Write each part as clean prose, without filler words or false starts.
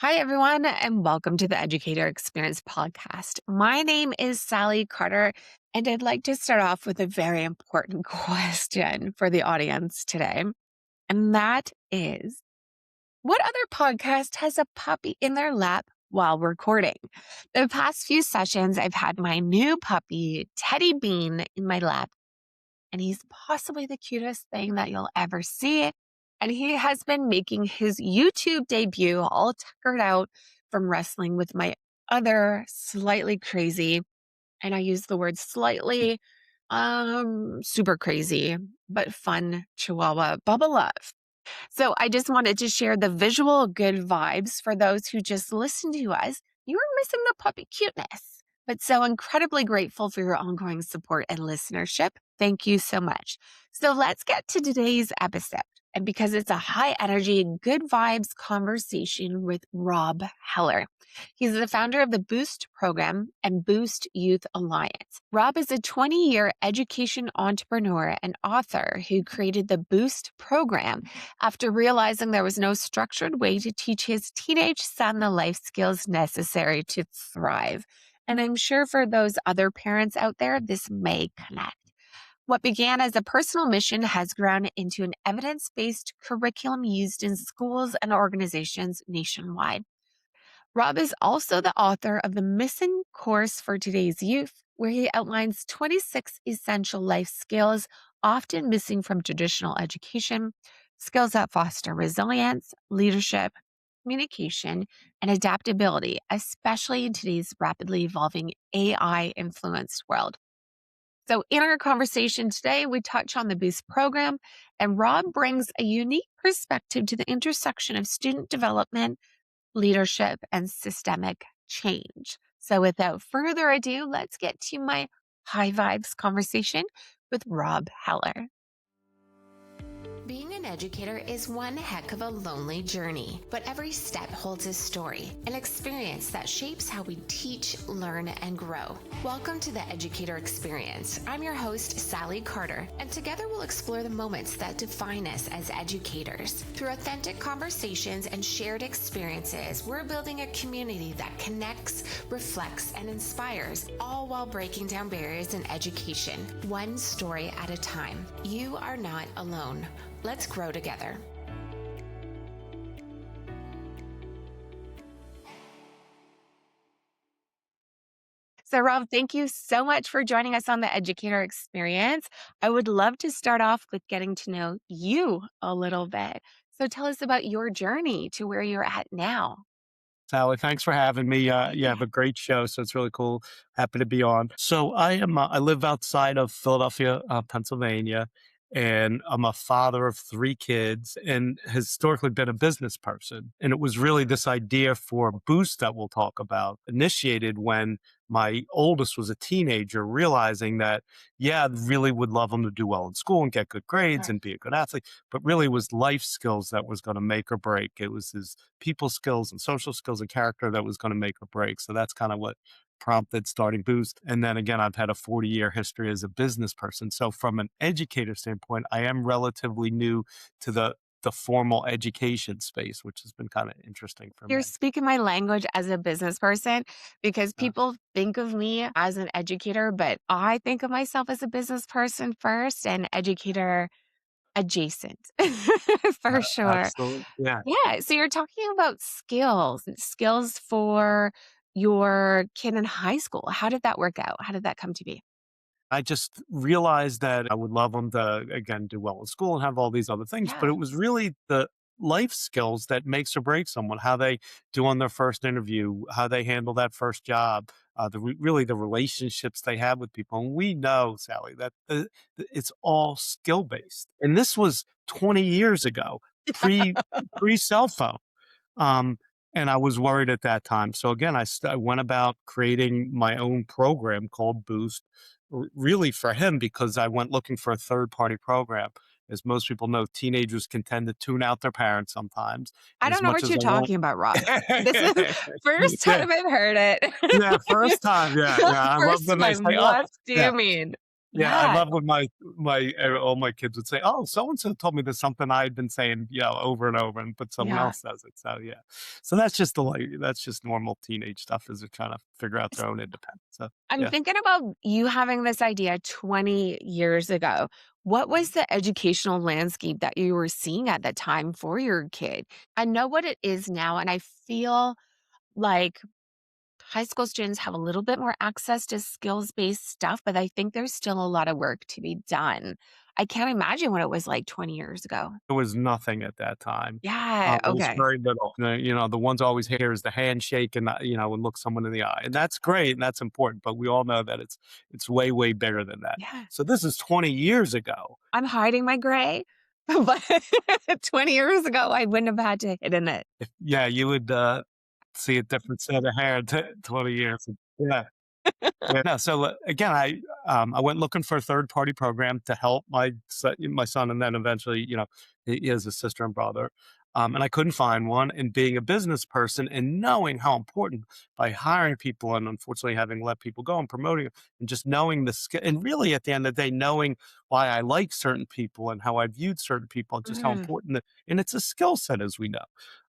Hi, everyone, and welcome to the Educator Experience podcast. My name is Salli Carter, and I'd like to start off with a very important question for the audience today. And that is, what other podcast has a puppy in their lap while recording? The past few sessions, I've had my new puppy, Teddy Bean, in my lap, and he's possibly the cutest thing that you'll ever see. And he has been making his YouTube debut all tuckered out from wrestling with my other slightly crazy, and I use the word slightly, super crazy, but fun Chihuahua, Bubba Love. So I just wanted to share the visual good vibes for those who just listen to us. You are missing the puppy cuteness, but so incredibly grateful for your ongoing support and listenership. Thank you so much. So let's get to today's episode. And because it's a high energy, good vibes conversation with Rob Heller. He's the founder of the Boost program and Boost Youth Alliance. Rob is a 20-year education entrepreneur and author who created the Boost program after realizing there was no structured way to teach his teenage son the life skills necessary to thrive. And I'm sure for those other parents out there, this may connect. What began as a personal mission has grown into an evidence-based curriculum used in schools and organizations nationwide. Rob is also the author of the Missing Course for Today's Youth, where he outlines 26 essential life skills often missing from traditional education, skills that foster resilience, leadership, communication, and adaptability, especially in today's rapidly evolving AI influenced world. So, in our conversation today, we touch on the Boost program, and Rob brings a unique perspective to the intersection of student development, leadership, and systemic change. So, without further ado, let's get to my high vibes conversation with Rob Heller. Being an educator is one heck of a lonely journey, but every step holds a story, an experience that shapes how we teach, learn, and grow. Welcome to the Educator Experience. I'm your host, Salli Carter, and together we'll explore the moments that define us as educators. Through authentic conversations and shared experiences, we're building a community that connects, reflects, and inspires, all while breaking down barriers in education, one story at a time. You are not alone. Let's grow together. So, Rob, thank you so much for joining us on the Educator Experience. I would love to start off with getting to know you a little bit. So, tell us about your journey to where you're at now. Sally, thanks for having me. You have a great show, so it's really cool. Happy to be on. So I live outside of Philadelphia, Pennsylvania, and I'm a father of three kids and historically been a business person. And it was really this idea for Boost that we'll talk about initiated when my oldest was a teenager, realizing that, yeah, really would love him to do well in school and get good grades Sure. and be a good athlete, but really it was life skills that was going to make or break. It was his people skills and social skills and character that was going to make or break. So that's kind of what prompted starting Boost. And then again, I've had a 40-year history as a business person. So from an educator standpoint, I am relatively new to the formal education space, which has been kind of interesting for You're me. speaking my language as a business person because Uh, people think of me as an educator, but I think of myself as a business person first and educator adjacent for sure. Absolutely. Yeah. Yeah. So you're talking about skills for your kid in high school. How did that work out? How did that come to be? I just realized that I would love them to, again, do well in school and have all these other things. But Yeah. it was really the life skills that makes or breaks someone, how they do on their first interview, how they handle that first job, really the relationships they have with people. And we know, Sally, that it's all skill based. And this was 20 years ago, pre cell phone. Um, and I was worried at that time. So again, I went about creating my own program called Boost, really for him because I went looking for a third party program. As most people know, teenagers can tend to tune out their parents sometimes. I And as don't know much what as you're I want, talking about, Rob. This is the first yeah, time I've heard it. yeah, first time, yeah, yeah. I love First when they time. say, "Oh, What do yeah." you mean? Yeah, I Yeah, love when all my kids would say, "Oh, so and so told me there's something I had been saying, over and over," but someone yeah. else says it. So yeah, so that's just normal teenage stuff as they're trying to figure out S their own independence. So I'm yeah, thinking about you having this idea 20 years ago. What was Mhm. the educational landscape that you were seeing at that time for your kid? I know what it is now, and I feel like high school students have a little bit more access to skills-based stuff, but I think there's still a lot of work to be done. I can't imagine what it was like 20 years ago. there was nothing at that time. Yeah, It was okay. very little. The ones always hear is the handshake and and look someone in the eye, and that's great and that's important. But we all know that it's way way bigger than that. Yeah. So this is 20 years ago. I'm hiding my gray, but 20 years ago, I wouldn't have had to hidden it. Yeah, you would see a different set of hair 20 years. Yeah. Yeah, no, so, again, I went looking for a third-party program to help my son, and then eventually, he has a sister and brother, and I couldn't find one, and being a business person and knowing how important by hiring people and unfortunately having let people go and promoting 'em and just knowing the skill and really at the end of the day, knowing why I like certain people and how I viewed certain people, just how Mm, important and it's a skill set as we know.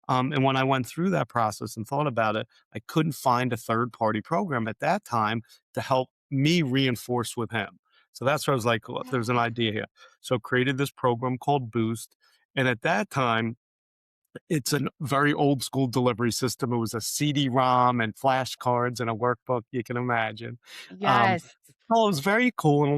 And when I went through that process and thought about it, I couldn't find a third-party program at that time to help me reinforce with him. So that's where I was like, well, there's an yeah. idea here. So created this program called Boost. And at that time, it's a very old school delivery system. It was a CD-ROM and flashcards and a workbook, you can imagine. Um, Yes. well, it was very cool, and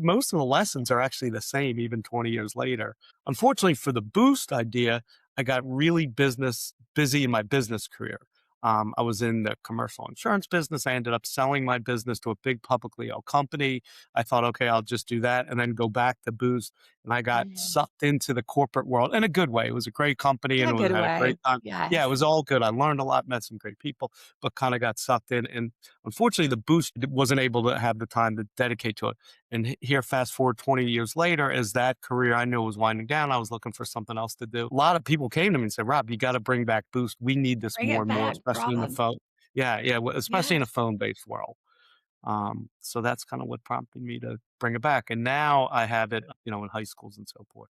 most of the lessons are actually the same even 20 years later. Unfortunately for the Boost idea, I got really business busy in my business career. I was in the commercial insurance business. I ended up selling my business to a big publicly held company. I thought, okay, I'll just do that and then go back to Boost. And I got Mhm. sucked into the corporate world in a good way. It was a great company In and a good had a way. great time. Yeah, it Yes. was all good. I learned a lot, met some great people, but kind of got sucked in. And unfortunately, the Boost wasn't able to have the time to dedicate to it. And here, fast forward 20 years later, as that career I knew was winding down, I was looking for something else to do. A lot of people came to me and said, Rob, you got to bring back Boost. We need this Bring more it and more, back, especially in the Rob. phone. Yeah, yeah, especially in a Yes. phone-based world. So that's kind of what prompted me to bring it back. And now I have it, in high schools and so forth.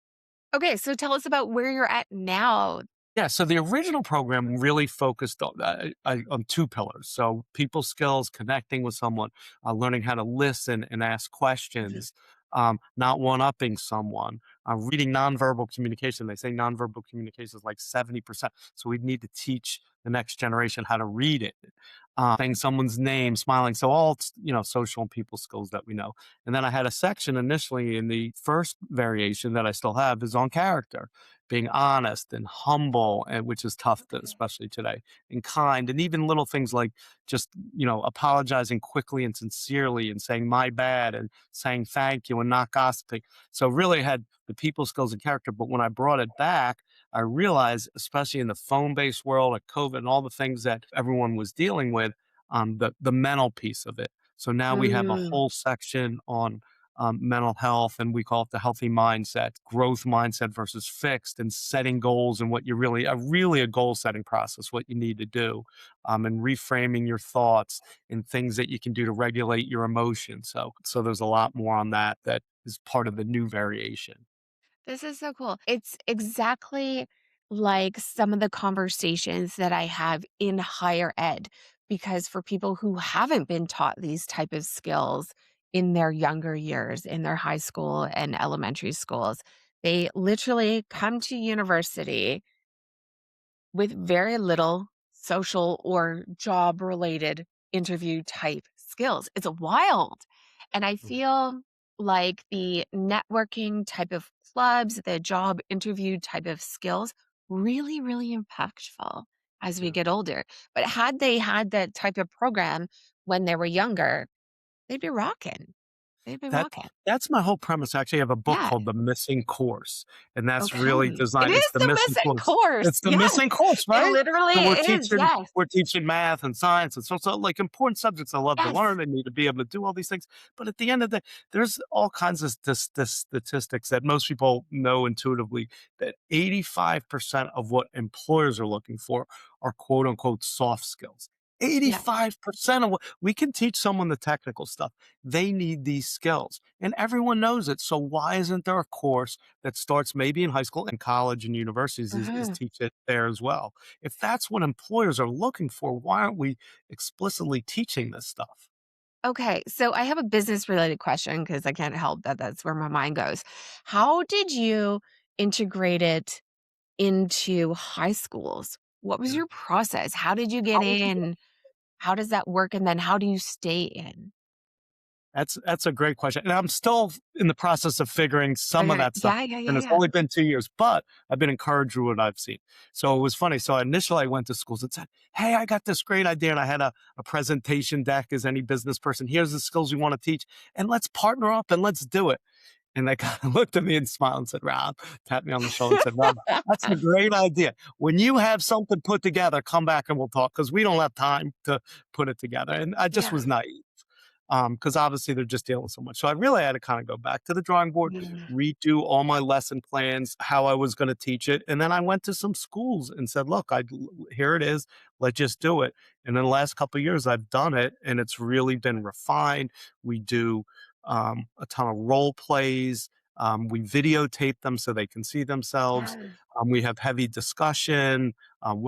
Okay, so tell us about where you're at now. Yeah, so the original program really focused on two pillars. So people skills, connecting with someone, learning how to listen and ask Mhm. questions, not one-upping someone, reading nonverbal communication. They say nonverbal communication is like 70%. So we need to teach the next generation how to read it, saying someone's name, smiling. So all, social and people skills that we know. And then I had a section initially in the first variation that I still have is on character, being honest and humble, and which is tough, Okay. especially today, and kind, and even little things like just apologizing quickly and sincerely, and saying my bad, and saying thank you, and not gossiping. So really had the people skills and character. But when I brought it back, I realized, especially in the phone based world of COVID and all the things that everyone was dealing with, the mental piece of it. So now we have a Mm. whole section on mental health, and we call it the healthy mindset, growth mindset versus fixed, and setting goals, and what you really a goal setting process, what you need to do, and reframing your thoughts and things that you can do to regulate your emotions. So there's a lot more on that is part of the new variation. This is so cool. It's exactly like some of the conversations that I have in higher ed, because for people who haven't been taught these type of skills in their younger years, in their high school and elementary schools, they literally come to university with very little social or job related interview type skills. It's wild. And I feel like the networking type of clubs, the job interview type of skills, really, really impactful as we Yeah. get older. But had they had that type of program when they were younger, they'd be rocking. They'd be That rocking. that's my whole premise. I actually have a book Yeah. called The Missing Course, and that's really Okay. It designed. It's is the the missing missing course. course. It's the Yes. missing course, It right? literally So is. Yes. we're teaching math and science and so like important subjects I love to Yes. learn. I need to be able to do all these things. But at the end of the day, there's all kinds of statistics that most people know intuitively that 85% of what employers are looking for are quote unquote soft skills. Yeah. 85% of what we can teach someone the technical stuff. They need these skills, and everyone knows it. So why isn't there a course that starts maybe in high school and college and universities is Mhm. teach it there as well? If that's what employers are looking for, why aren't we explicitly teaching this stuff? Okay, so I have a business related question because I can't help that that's where my mind goes. How did you integrate it into high schools? What was Yeah. your process? How did you get in? How does that work? And then how do you stay in? That's a great question, and I'm still in the process of figuring some of Okay. that stuff, Yeah, yeah, yeah, and it's yeah. only been 2 years, but I've been encouraged with what I've seen. So it was funny. So initially, I went to schools and said, "Hey, I got this great idea," and I had a presentation deck as any business person. "Here's the skills we wanna teach, and let's partner up and let's do it." And they kinda looked at me and smiled and said, "Rob," tapped me on the shoulder and said, "Rob, that's a great idea. When you have something put together, come back and we'll talk because we don't have time to put it together." And I just Yeah. was naive, because obviously they're just dealing with so much. So I really had to kinda go back to the drawing board, Yeah. redo all my lesson plans, how I was gonna teach it, and then I went to some schools and said, "Look, here it is. Let's just do it." And in the last couple of years, I've done it, and it's really been refined. We do, a ton of role plays. We videotape them so they can see themselves. Yes. We have heavy discussion.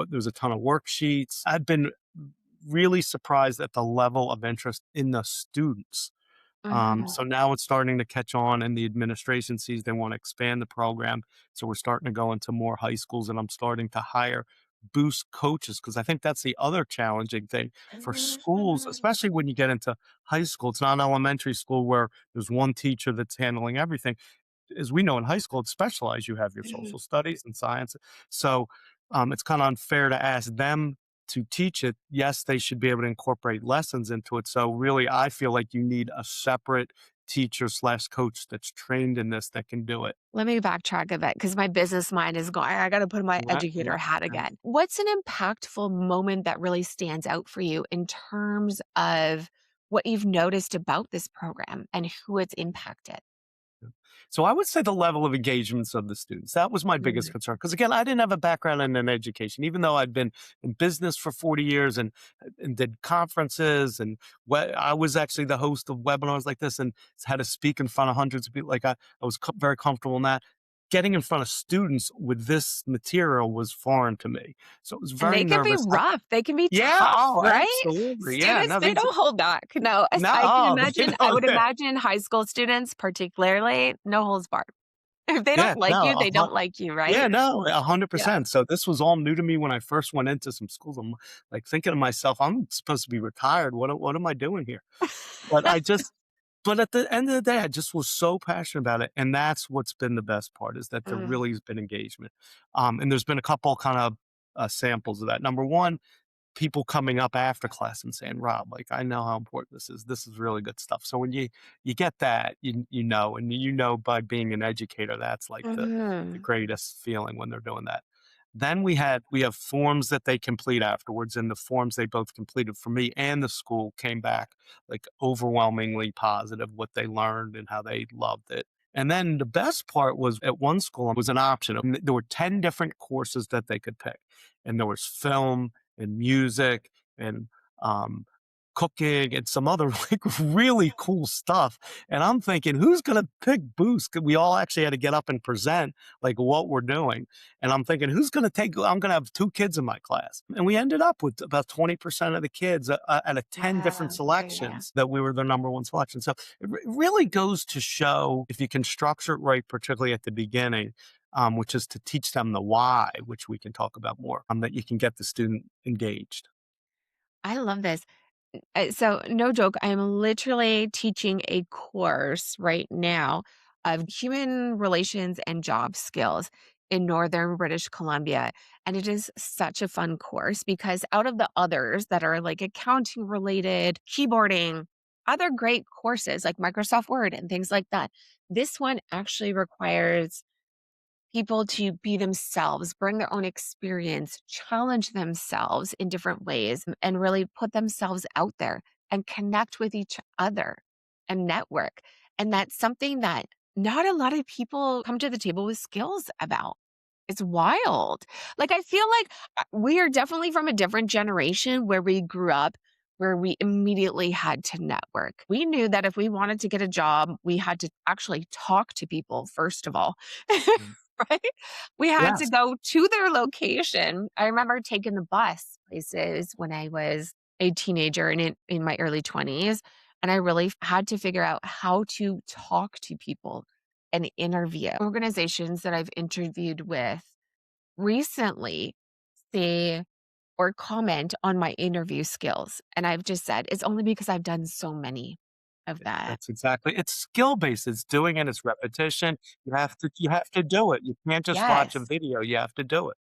There's a ton of worksheets. I've been really surprised at the level of interest in the students. Mhm. So now it's starting to catch on, and the administration sees they want to expand the program. So we're starting to go into more high schools, and I'm starting to hire boost coaches because I think that's the other challenging thing for schools, Mhm. especially when you get into high school. It's not elementary school where there's one teacher that's handling everything. As we know in high school, it's specialized. You have your Mhm. social studies and science. So it's kind of unfair to ask them to teach it. Yes, they should be able to incorporate lessons into it. So really, I feel like you need a separate teacher slash coach that's trained in this that can do it. Let me backtrack a bit because my business mind is going, I got to put my Yeah, educator yeah, hat yeah. again. What's an impactful moment that really stands out for you in terms of what you've noticed about this program and who it's impacted? Yeah. So I would say the level of engagements of the students. That was my biggest Mm. concern. Because again, I didn't have a background in an education, even though I'd been in business for 40 years and did conferences and I was actually the host of webinars like this and had to speak in front of hundreds of people. Like I was very comfortable in that. Getting in front of students with this material was foreign to me. So it was And very they can be nervous. rough. They can be Yeah. tough, Oh, right? absolutely. Yeah. Students, No, they these, don't hold back. No, as no, I can oh, they imagine, I would don't. imagine high school students, particularly, no holds barred. If they Yeah. don't like you, No. they don't like you, Yeah, right? no, Yeah. 100%. So this was all new to me when I first went into some schools. I'm like thinking to myself, I'm supposed to be retired. What am I doing here? But I just but at the end of the day, I just was so passionate about it. And that's what's been the best part is that there Mm. really has been engagement. And there's been a couple kind of samples of that. Number one, people coming up after class and saying, "Rob, like I know how important this is. This is really good stuff." So when you get that, you know, and you know by being an educator, that's like the Mhm. greatest feeling when they're doing that. Then we have forms that they complete afterwards, and the forms they both completed for me and the school came back like overwhelmingly positive what they learned and how they loved it. And then the best part was at one school it was an option. And there were 10 different courses that they could pick. And there was film and music and um, cooking and some other like really cool stuff. And I'm thinking, who's going to pick Boost? 'Cause we all actually had to get up and present like what we're doing. And I'm thinking, who's going to take? I'm going to have two kids in my class. And we ended up with about 20% of the kids out of 10 different Yeah, yeah, yeah. selections that we were the number one selection. So it really goes to show if you can structure it right, particularly at the beginning, which is to teach them the why, which we can talk about more, that you can get the student engaged. I love this. So, no joke, I am literally teaching a course right now of human relations and job skills in Northern British Columbia. And it is such a fun course because out of the others that are like accounting related, keyboarding, other great courses like Microsoft Word and things like that, this one actually requires people to be themselves, bring their own experience, challenge themselves in different ways, and really put themselves out there and connect with each other and network. And that's something that not a lot of people come to the table with skills about. It's wild. Like, I feel like, we are definitely from a different generation where we grew up, where we immediately had to network. We knew that if we wanted to get a job, we had to actually talk to people, first of all, Mm. right? We had to Yes. go to their location. I remember taking the bus places when I was a teenager and in my early 20s, and I really had to figure out how to talk to people and interview. Organizations that I've interviewed with recently say or comment on my interview skills, and I've just said, "It's only because I've done so many of that." That's exactly it's skill based, it's doing it, it's repetition. You have to do it. You can't just watch a Yes. video, you have to do it.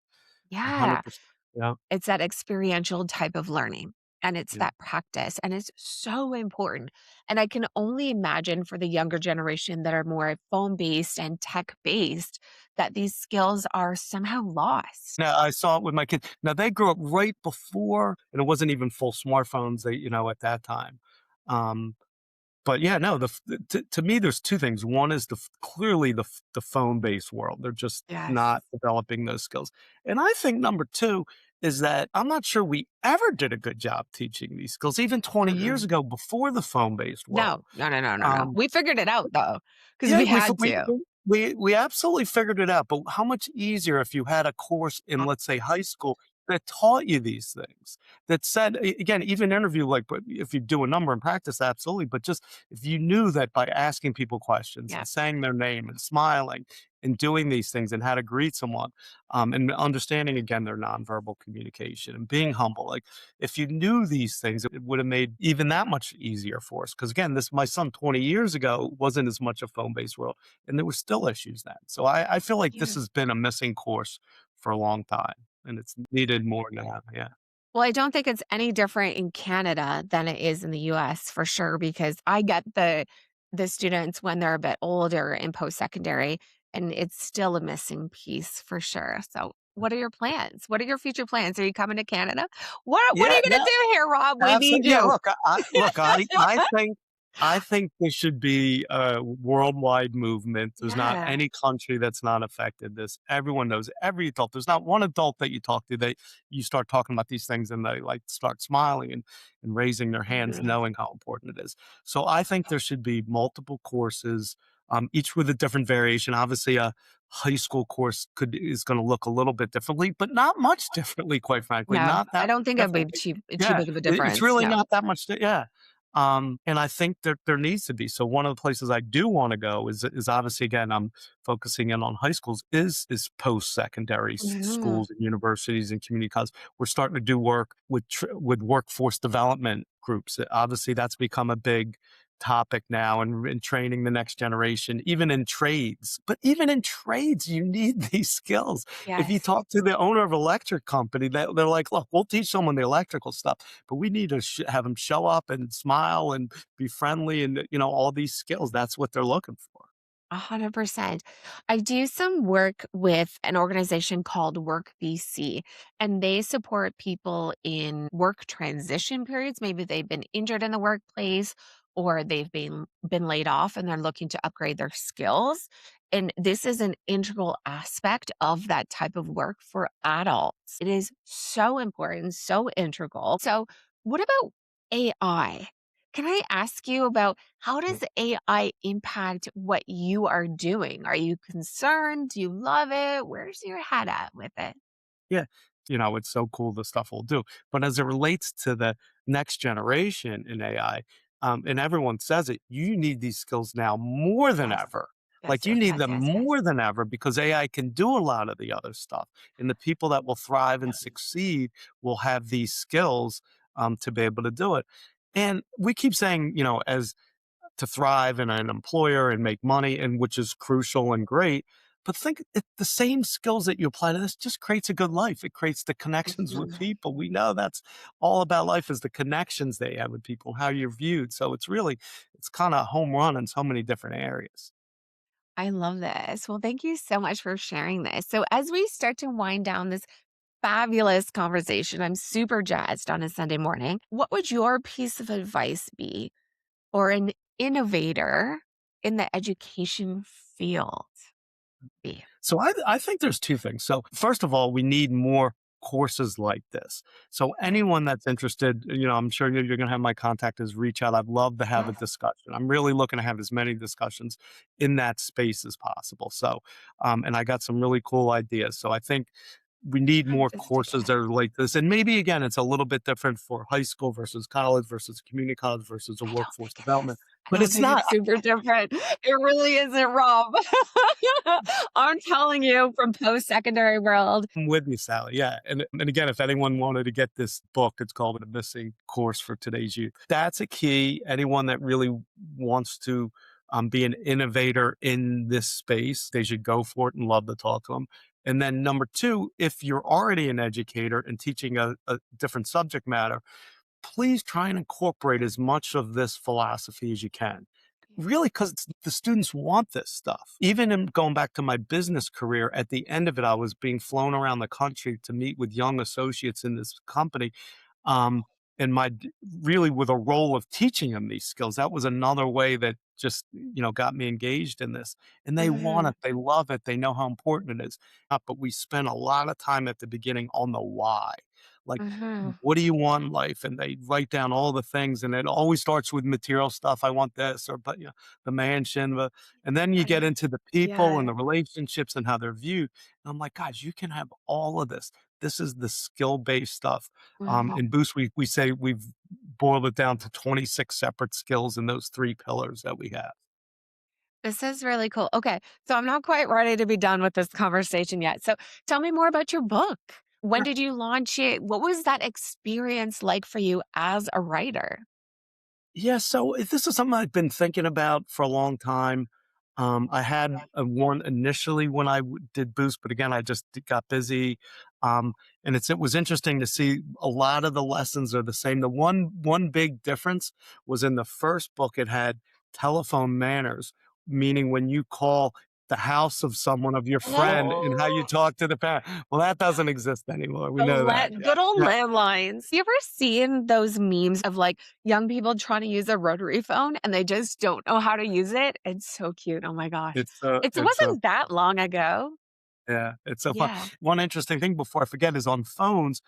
Yeah. 100%. Yeah, It's that experiential type of learning, and it's yeah. that practice, and it's so important, and I can only imagine for the younger generation that are more phone-based and tech-based, that these skills are somehow lost. Now, I saw it with my kids. Now, they grew up right before and it wasn't even full smartphones, at that time. Um, but yeah, no, to me, there's 2 things. One is clearly the phone-based world. They're just Yes. not developing those skills. And I think number 2 is that I'm not sure we ever did a good job teaching these skills, even 20 years Mm-mm. ago before the phone-based world. No. No, no, no, no, no. Um We figured it out, though, because yeah, we had to. we absolutely figured it out, but how much easier if you had a course in, Uh, let's say, high school that taught you these things, that said again, even interview, like, but if you do a number in practice, absolutely, but just if you knew that by asking people questions yeah. and saying their name and smiling and doing these things and how to greet someone, and understanding, again, their nonverbal communication and being humble, like, if you knew these things, it would have made even that much easier for us. Because again, this my son 20 years ago wasn't as much a phone-based world, and there were still issues then. So I feel like this Yeah. has been a missing course for a long time, and it's needed more now. Yeah. Well, I don't think it's any different in Canada than it is in the US for sure, because I get the students when they're a bit older in post-secondary, and it's still a missing piece for sure. So, what are your plans? What are your future plans? Are you coming to Canada? What are Yeah, you gonna no, do here, Rob? We need absolutely. Yeah, you. look, I think I think there should be a worldwide movement. There's not Yeah. any country that's not affected this. Everyone knows every adult. There's not one adult that you talk to that you start talking about these things and they like start smiling and raising their hands, Mhm. knowing how important it is. So I think there should be multiple courses, each with a different variation. Obviously, a high school course is going to look a little bit differently, but not much differently, quite frankly. No, Not I that don't think it'd be differently. too Yeah, big of a it's difference, really no. not that much yeah. And I think there needs to be. So one of the places I do wanna go is obviously, again, I'm focusing in on high schools, is post-secondary Mhm. schools and universities and community colleges. We're starting to do work with workforce development groups. Obviously, that's become a big topic now and training the next generation, even in trades. But even in trades, you need these skills. If you Yes. talk to the owner of an electric company, they're like, "Look, we'll teach someone the electrical stuff, but we need to have them show up and smile and be friendly and, all these skills." That's what they're looking for. 100%. I do some work with an organization called Work BC, and they support people in work transition periods. Maybe they've been injured in the workplace or they've been laid off and they're looking to upgrade their skills. And this is an integral aspect of that type of work for adults. It is so important, so integral. So, what about AI? Can I ask you about how does AI impact what you are doing? Are you concerned? Do you love it? Where's your head at with it? Yeah. It's so cool the stuff we'll do. But as it relates to the next generation in AI, and everyone says it, you need these skills now more than Yes. ever. Yes, Like you yes, need yes, them yes, yes. more than ever because AI can do a lot of the other stuff. And the people that will thrive and succeed will have these skills to be able to do it. And we keep saying, as to thrive in an employer and make money, and which is crucial and great. But think the same skills that you apply to this just creates a good life. It creates the connections with Mhm. people. We know that's all about life is the connections they have with people, how you're viewed. So it's kind of home run in so many different areas. I love this. Well, thank you so much for sharing this. So, as we start to wind down this fabulous conversation, I'm super jazzed on a Sunday morning. What would your piece of advice be or an innovator in the education field be? So I think there's two things. So first of all, we need more courses like this. So Okay. anyone that's interested, I'm sure you're going to have my contact is reach out. I'd love to have a Yes. discussion. I'm really looking to have as many discussions in that space as possible. So, and I got some really cool ideas. So I think we need more courses that Fantastic. are like this. And maybe again, it's a little bit different for high school versus college versus community college versus a I don't workforce think it development. is. I But don't it's think not. it's super different. It really isn't, Rob. I'm telling you from post-secondary world. I'm with you, Sally. Yeah. And again, if anyone wanted to get this book, it's called The Missing Course for Today's Youth. That's a key. Anyone that really wants to be an innovator in this space, they should go for it and love to talk to them. And then number two, if you're already an educator and teaching a different subject matter, please try and incorporate as much of this philosophy as you can. Really, because the students want this stuff. Even in going back to my business career, at the end of it, I was being flown around the country to meet with young associates in this company. Um, and really with a role of teaching them these skills, that was another way that just, got me engaged in this. And they want Mhm, it, they love it, they know how important it is. But we spend a lot of time at the beginning on the why. Like, mhm. what do you want in life? And they write down all the things, and it always starts with material stuff. I want this, or but the mansion, and then you get Right. into the people and Yeah. the relationships and how they're viewed. And I'm like, guys, you can have all of this. This is the skill based stuff. Mhm. In Boost, we say we've boiled it down to 26 separate skills in those three pillars that we have. This is really cool. Okay, so I'm not quite ready to be done with this conversation yet. So tell me more about your book. When did you launch it? What was that experience like for you as a writer? Yeah, so if this is something I've been thinking about for a long time. I had a one initially when did Boost, but again, I just got busy. Um, and it was interesting to see a lot of the lessons are the same. The one big difference was in the first book, it had telephone manners, meaning when you call the house of someone of your friend and how you Oh, talk to the parent. Well, that doesn't exist anymore. We the know that. Yeah. good old Yeah. landlines. You ever seen those memes of like young people trying to use a rotary phone and they just don't know how to use it? It's so cute. Oh my gosh. It It's wasn't that long ago. Yeah, it's so fun. Yeah. One interesting thing before I forget is on phones.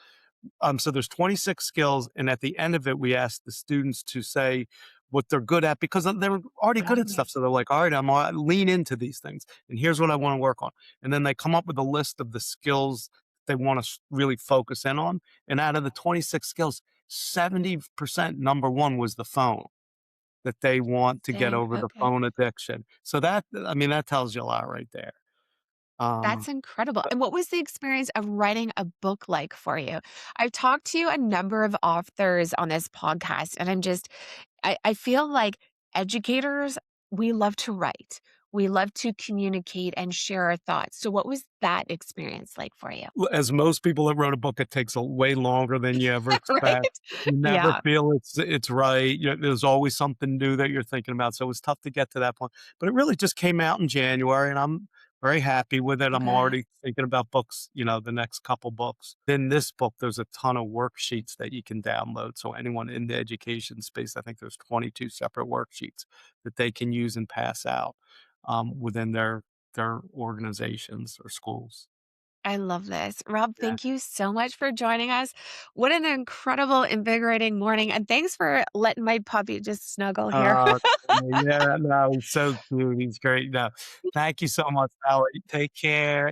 So there's 26 skills, and at the end of it, we ask the students to say what they're good at because they're already good at stuff. So they're like, all right, lean into these things, and here's what I want to work on. And then they come up with a list of the skills they want to really focus in on. And out of the 26 skills, 70% number one was the phone that they want to get Dang. over the Okay. phone addiction. So that tells you a lot right there. That's Um, incredible. And what was the experience of writing a book like for you? I've talked to a number of authors on this podcast, and I feel like educators, we love to write. We love to communicate and share our thoughts. So what was that experience like for you? As most people that wrote a book, it takes a way longer than you ever expect. Right? You never Yeah. feel it's right. There's always something new that you're thinking about, so it's tough to get to that point. But it really just came out in January, and I'm very happy with it. I'm Okay. already thinking about books, the next couple books. In this book, there's a ton of worksheets that you can download. So anyone in the education space, I think there's 22 separate worksheets that they can use and pass out within their organizations or schools. I love this. Rob, Yeah. thank you so much for joining us. What an incredible, invigorating morning. And thanks for letting my puppy just snuggle here. Uh, yeah, no, he's so cute. He's great. No, thank you so much, Howard. Take care.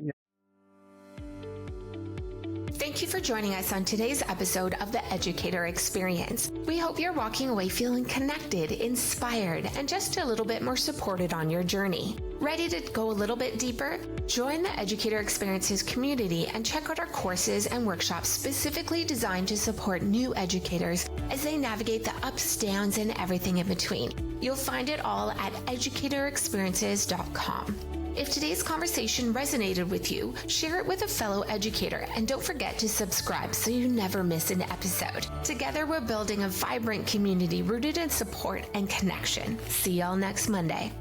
Thank you for joining us on today's episode of the Educator Experience. We hope you're walking away feeling connected, inspired, and just a little bit more supported on your journey. Ready to go a little bit deeper? Join the Educator Experiences community and check out our courses and workshops specifically designed to support new educators as they navigate the ups, downs, and everything in between. You'll find it all at educatorexperiences.com. If today's conversation resonated with you, share it with a fellow educator and don't forget to subscribe so you never miss an episode. Together, we're building a vibrant community rooted in support and connection. See y'all next Monday.